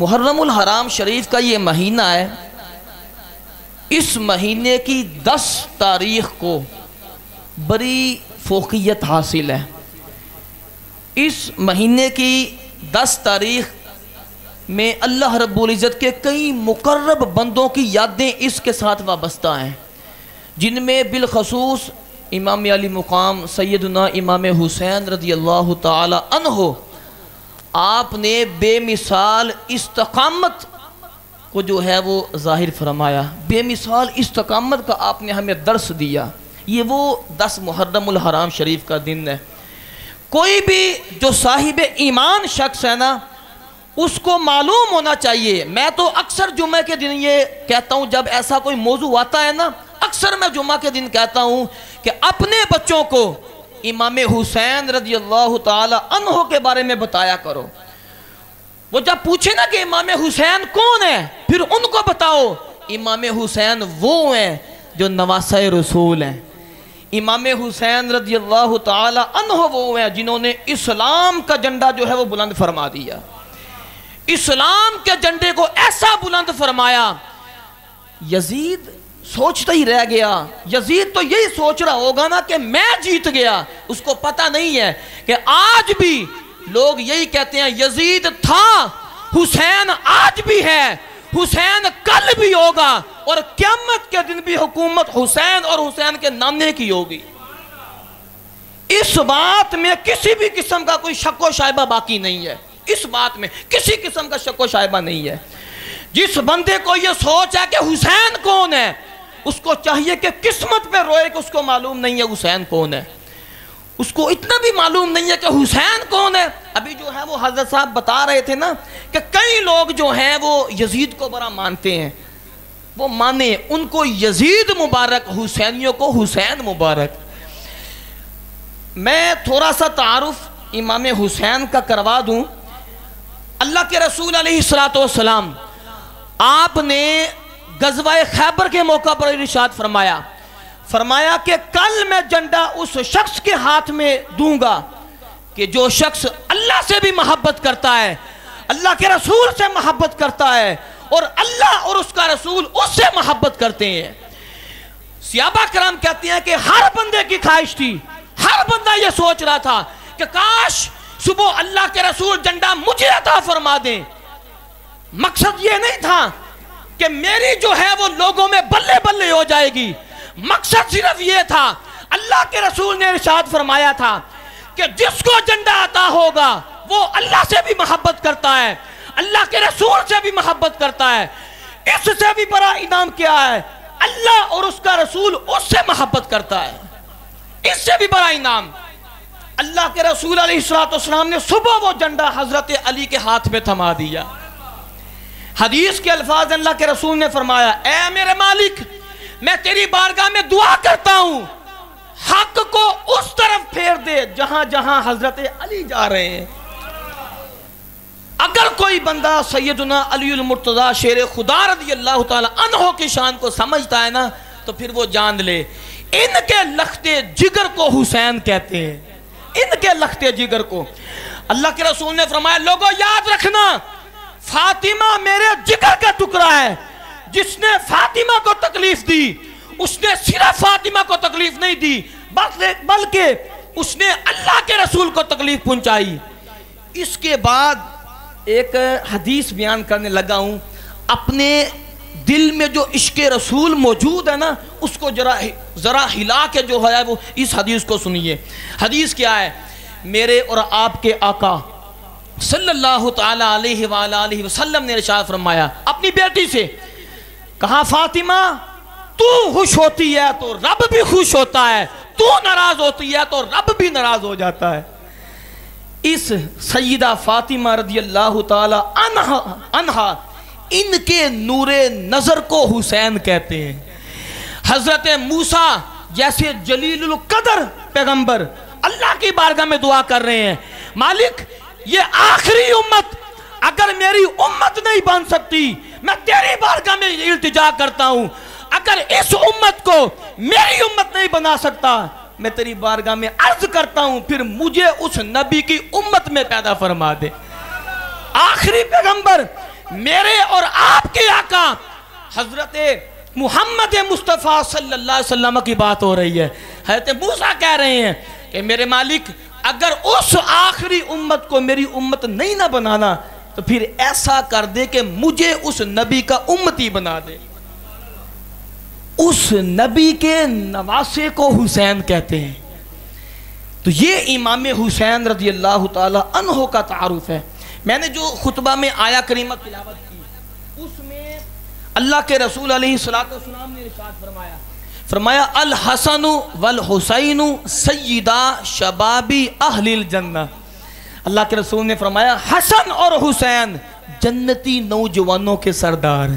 محرم الحرام شریف کا یہ مہینہ ہے، اس مہینے کی 10 تاریخ کو بڑی فوقیت حاصل ہے۔ اس مہینے کی 10 تاریخ میں اللہ رب العزت کے کئی مقرب بندوں کی یادیں اس کے ساتھ وابستہ ہیں، جن میں بالخصوص امام علی مقام سیدنا امام حسین رضی اللہ تعالی عنہ، آپ نے بے مثال استقامت کو جو ہے وہ ظاہر فرمایا، بے مثال استقامت کا آپ نے ہمیں درس دیا۔ یہ وہ 10 محرم الحرام شریف کا دن ہے۔ کوئی بھی جو صاحب ایمان شخص ہے نا، اس کو معلوم ہونا چاہیے۔ میں تو اکثر جمعہ کے دن یہ کہتا ہوں، جب ایسا کوئی موضوع آتا ہے نا، اکثر میں جمعہ کے دن کہتا ہوں کہ اپنے بچوں کو امام حسین رضی اللہ تعالی عنہ کے بارے میں بتایا کرو۔ وہ جب پوچھے نا کہ امام حسین کون ہے، پھر ان کو بتاؤ امام حسین وہ ہیں جو نواسہ رسول ہیں۔ امام حسین رضی اللہ تعالی عنہ وہ ہیں جنہوں نے اسلام کا جھنڈا جو ہے وہ بلند فرما دیا، اسلام کے جھنڈے کو ایسا بلند فرمایا۔ یزید سوچتا ہی رہ گیا، یزید تو یہی سوچ رہا ہوگا نا کہ میں جیت گیا، اس کو پتہ نہیں ہے کہ آج بھی لوگ یہی کہتے ہیں یزید تھا، حسین آج بھی ہے، حسین کل بھی ہوگا، اور قیامت کے دن بھی حکومت حسین اور حسین کے نانے کی ہوگی۔ اس بات میں کسی بھی قسم کا کوئی شک و شائبہ باقی نہیں ہے، اس بات میں کسی قسم کا شک و شائبہ نہیں ہے۔ جس بندے کو یہ سوچ ہے کہ حسین کون ہے، اس کو چاہیے کہ قسمت پہ روئے کہ اس کو معلوم نہیں ہے حسین کون ہے، اس کو اتنا بھی معلوم نہیں ہے کہ حسین کون ہے۔ ابھی جو ہے وہ حضرت صاحب بتا رہے تھے نا کہ کئی لوگ جو ہیں وہ یزید کو بڑا مانتے ہیں، وہ مانے، ان کو یزید مبارک، حسینیوں کو حسین مبارک۔ میں تھوڑا سا تعارف امام حسین کا کروا دوں۔ اللہ کے رسول علیہ السلام آپ نے غزوہ خیبر کے موقع پر ارشاد فرمایا کہ کل میں جھنڈا اس شخص کے ہاتھ میں دوں گا کہ جو شخص اللہ سے بھی محبت کرتا ہے، اللہ کے رسول سے محبت کرتا ہے، اور اللہ اور اس کا رسول اس سے محبت کرتے ہیں۔ صحابہ کرام کہتے ہیں کہ ہر بندے کی خواہش تھی، ہر بندہ یہ سوچ رہا تھا کہ کاش صبح اللہ کے رسول جھنڈا مجھے عطا فرما دیں۔ مقصد یہ نہیں تھا کہ میری جو ہے وہ لوگوں میں بلے بلے ہو جائے گی، مقصد صرف یہ تھا، اللہ کے رسول نے ارشاد فرمایا تھا کہ جس کو جھنڈا عطا ہوگا وہ اللہ سے بھی محبت کرتا ہے، اللہ کے رسول سے بھی محبت کرتا ہے۔ اس سے بھی بڑا انعام کیا ہے، اللہ اور اس کا رسول اس سے محبت کرتا ہے۔ اس سے بھی بڑا انعام، اللہ کے رسول علیہ السلام نے صبح وہ جھنڈا حضرت علی کے ہاتھ میں تھما دیا۔ حدیث کے الفاظ اللہ کے رسول نے فرمایا، اے میرے مالک، میں تیری بارگاہ میں دعا کرتا ہوں، حق کو اس طرف پھیر دے جہاں جہاں حضرت علی جا رہے ہیں۔ اگر کوئی بندہ سیدنا علی المرتضی شیر خدا رضی اللہ تعالی عنہ کی شان کو سمجھتا ہے نا، تو پھر وہ جان لے ان کے لختے جگر کو حسین کہتے ہیں، ان کے لختے جگر کو۔ اللہ کے رسول نے فرمایا، لوگوں یاد رکھنا، فاطمہ میرے جگر کا ٹکڑا ہے۔ جس نے فاطمہ کو تکلیف دی، اس نے صرف فاطمہ کو تکلیف نہیں دی بلکہ اس نے اللہ کے رسول کو تکلیف پہنچائی۔ اس کے بعد ایک حدیث بیان کرنے لگا ہوں، اپنے دل میں جو عشق رسول موجود ہے نا، اس کو ذرا ہلا کے جو ہے وہ اس حدیث کو سنیے۔ حدیث کیا ہے؟ میرے اور آپ کے آقا صلی اللہ تعالی علیہ وآلہ وسلم نے ارشاد فرمایا اپنی بیٹی سے، کہا فاطمہ تو خوش ہوتی ہے تو رب بھی خوش ہوتا ہے، تو ناراض ہوتی ہے تو رب بھی ناراض ہو جاتا ہے۔ اس سیدہ فاطمہ رضی اللہ تعالی عنہا، ان کے نور نظر کو حسین کہتے ہیں۔ حضرت موسیٰ جیسے جلیل القدر پیغمبر اللہ کی بارگاہ میں دعا کر رہے ہیں، مالک یہ آخری امت اگر میری امت نہیں بن سکتی، میں تیری بارگاہ میں التجا کرتا ہوں، اگر اس امت کو میری امت نہیں بنا سکتا، میں تیری بارگاہ میں عرض کرتا ہوں پھر مجھے اس نبی کی امت میں پیدا فرما دے۔ آخری پیغمبر میرے اور آپ کے آقا حضرت محمد مصطفیٰ صلی اللہ علیہ وسلم کی بات ہو رہی ہے۔ حضرت موسیٰ کہہ رہے ہیں کہ میرے مالک اگر اس آخری امت کو میری امت نہیں نہ بنانا تو پھر ایسا کر دے کہ مجھے اس نبی کا امتی بنا دے۔ اس نبی کے نواسے کو حسین کہتے ہیں۔ تو یہ امام حسین رضی اللہ تعالی عنہ کا تعارف ہے۔ میں نے جو خطبہ میں آیا کریمہ تلاوت کی اس میں اللہ کے رسول علیہ السلام نے ارشاد فرمایا الحسن والحسین سیدہ شبابی اہل الجنہ۔ اللہ کے رسول نے فرمایا حسن اور حسین جنتی نوجوانوں کے سردار ہیں۔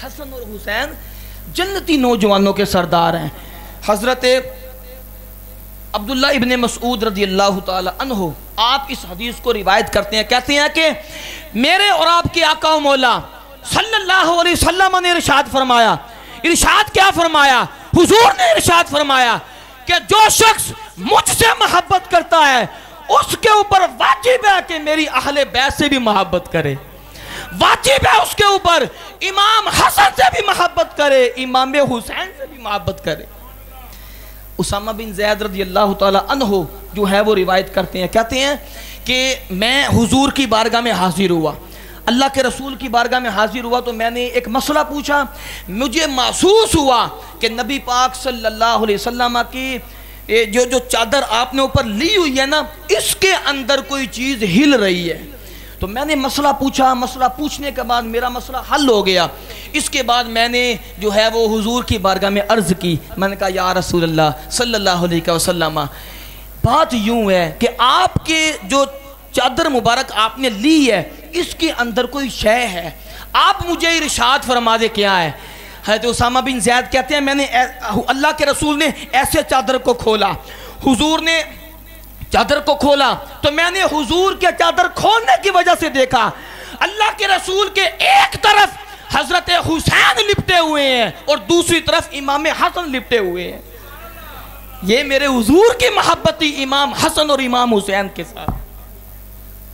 حسن اور حسین جنتی نوجوانوں کے سردار ہیں۔ حضرت عبداللہ ابن مسعود رضی اللہ تعالی عنہ آپ اس حدیث کو روایت کرتے ہیں، کہتے ہیں کہ میرے اور آپ کے آقا و مولا صلی اللہ علیہ وسلم نے ارشاد فرمایا۔ ارشاد کیا فرمایا؟ حضور نے ارشاد فرمایا کہ جو شخص مجھ سے محبت کرتا ہے اس کے اوپر واجب ہے کہ میری اہل بیت سے بھی محبت کرے، واجب ہے اس کے اوپر امام حسن سے بھی محبت کرے، امام حسین سے بھی محبت کرے۔ اسامہ بن زید رضی اللہ تعالی عنہ جو ہے وہ روایت کرتے ہیں، کہتے ہیں کہ میں حضور کی بارگاہ میں حاضر ہوا، اللہ کے رسول کی بارگاہ میں حاضر ہوا تو میں نے ایک مسئلہ پوچھا۔ مجھے محسوس ہوا کہ نبی پاک صلی اللہ علیہ وسلم کی جو چادر آپ نے اوپر لی ہوئی ہے نا، اس کے اندر کوئی چیز ہل رہی ہے۔ تو میں نے مسئلہ پوچھا، مسئلہ پوچھنے کے بعد میرا مسئلہ حل ہو گیا۔ اس کے بعد میں نے جو ہے وہ حضور کی بارگاہ میں عرض کی، میں نے کہا یا رسول اللہ صلی اللہ علیہ وسلم، بات یوں ہے کہ آپ کے جو چادر مبارک آپ نے لی ہے اس کے اندر کوئی شے ہے، آپ مجھے ارشاد فرما دے کیا ہے۔ حضرت اسامہ بن زید کہتے ہیں میں نے اللہ کے رسول نے ایسے چادر کو کھولا، حضور نے چادر کو کھولا تو میں نے حضور کے چادر کھولنے کی وجہ سے دیکھا اللہ کے رسول کے ایک طرف حضرت حسین لپٹے ہوئے ہیں اور دوسری طرف امام حسن لپٹے ہوئے ہیں۔ یہ میرے حضور کی محبتی امام حسن اور امام حسین کے ساتھ۔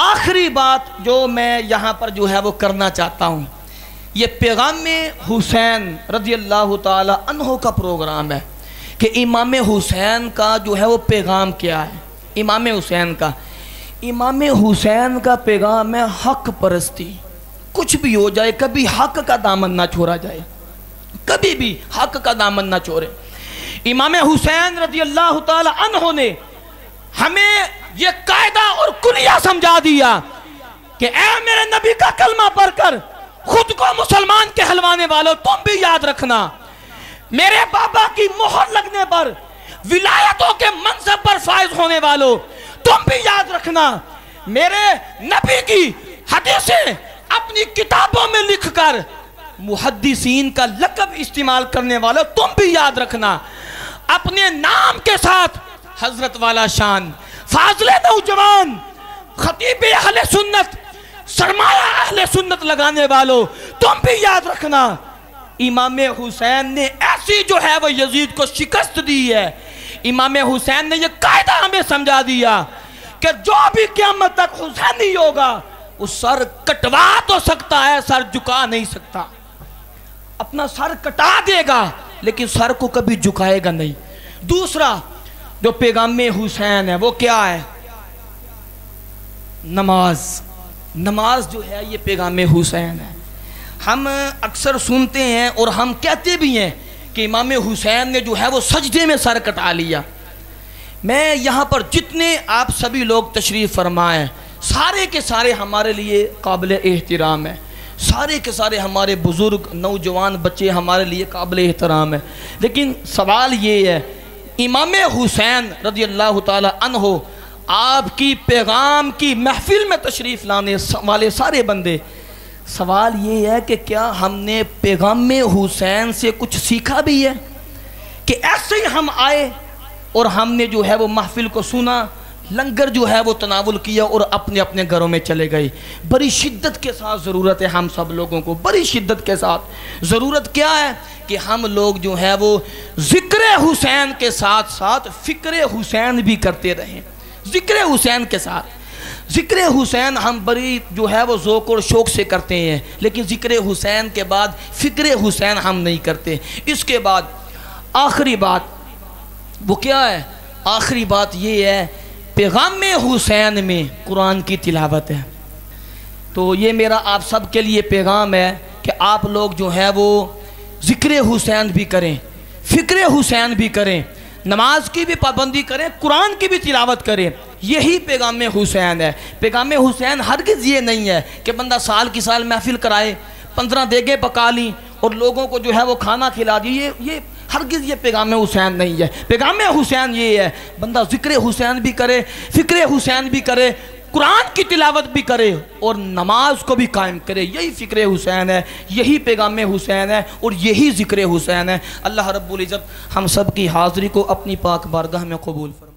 آخری بات جو میں یہاں پر جو ہے وہ کرنا چاہتا ہوں، یہ پیغام حسین رضی اللہ تعالی عنہ کا پروگرام ہے کہ امام حسین کا جو ہے وہ پیغام کیا ہے۔ امام حسین کا پیغام ہے حق پرستی، کچھ بھی ہو جائے کبھی حق کا دامن نہ چھوڑا جائے، کبھی بھی حق کا دامن نہ چھوڑے۔ امام حسین رضی اللہ تعالی عنہ نے ہمیں یہ قاعدہ اور کلیہ سمجھا دیا کہ اے میرے نبی کا کلمہ پڑھ کر خود کو مسلمان کہلوانے والوں تم بھی یاد رکھنا، میرے بابا کی مہر لگنے پر ولایتوں کے منصب پر فائز ہونے والوں تم بھی یاد رکھنا، میرے نبی کی حدیثیں اپنی کتابوں میں لکھ کر محدثین کا لقب استعمال کرنے والوں تم بھی یاد رکھنا، اپنے نام کے ساتھ حضرت والا شان، فاضل نوجوان، خطیب اہل سنت، سرمایہ اہل سنت لگانے والوں تم بھی یاد رکھنا۔ امام حسین نے ایسی جو ہے وہ یزید کو شکست دی ہے، امام حسین نے یہ قاعدہ ہمیں سمجھا دیا کہ جو بھی قیامت تک حسینی ہوگا وہ سر کٹوا تو سکتا ہے، سر جھکا نہیں سکتا، اپنا سر کٹا دے گا لیکن سر کو کبھی جھکائے گا نہیں۔ دوسرا جو پیغام حسین ہے وہ کیا ہے؟ نماز جو ہے یہ پیغام حسین ہے۔ ہم اکثر سنتے ہیں اور ہم کہتے بھی ہیں کہ امام حسین نے جو ہے وہ سجدے میں سر کٹا لیا۔ میں یہاں پر جتنے آپ سبھی لوگ تشریف فرمائیں سارے کے سارے ہمارے لیے قابل احترام ہیں، سارے کے سارے ہمارے بزرگ نوجوان بچے ہمارے لیے قابل احترام ہیں، لیکن سوال یہ ہے امام حسین رضی اللہ تعالی عنہ آپ کی پیغام کی محفل میں تشریف لانے والے سارے بندے، سوال یہ ہے کہ کیا ہم نے پیغام حسین سے کچھ سیکھا بھی ہے کہ ایسے ہی ہم آئے اور ہم نے جو ہے وہ محفل کو سنا، لنگر جو ہے وہ تناول کیا اور اپنے اپنے گھروں میں چلے گئے؟ بڑی شدت کے ساتھ ضرورت ہے ہم سب لوگوں کو، بڑی شدت کے ساتھ ضرورت کیا ہے کہ ہم لوگ جو ہے وہ ذکر حسین کے ساتھ ساتھ فکر حسین بھی کرتے رہیں، ذکر حسین کے ساتھ ذکر حسین ہم بڑی جو ہے وہ ذوق اور شوق سے کرتے ہیں، لیکن ذکر حسین کے بعد فکر حسین ہم نہیں کرتے۔ اس کے بعد آخری بات وہ کیا ہے؟ آخری بات یہ ہے، پیغام حسین میں قرآن کی تلاوت ہے۔ تو یہ میرا آپ سب کے لیے پیغام ہے کہ آپ لوگ جو ہے وہ ذکر حسین بھی کریں، فکر حسین بھی کریں، نماز کی بھی پابندی کریں، قرآن کی بھی تلاوت کریں۔ یہی پیغام حسین ہے۔ پیغام حسین ہرگز یہ نہیں ہے کہ بندہ سال کی سال محفل کرائے، 15 دیگیں پکا لیں اور لوگوں کو جو ہے وہ کھانا کھلا دیے، یہ ہرگز یہ پیغام حسین نہیں ہے۔ پیغام حسین یہ ہے بندہ ذکر حسین بھی کرے، فکر حسین بھی کرے، قرآن کی تلاوت بھی کرے اور نماز کو بھی قائم کرے۔ یہی فکر حسین ہے، یہی پیغام حسین ہے اور یہی ذکر حسین ہے۔ اللہ رب العزت ہم سب کی حاضری کو اپنی پاک بارگاہ میں قبول فرمائے۔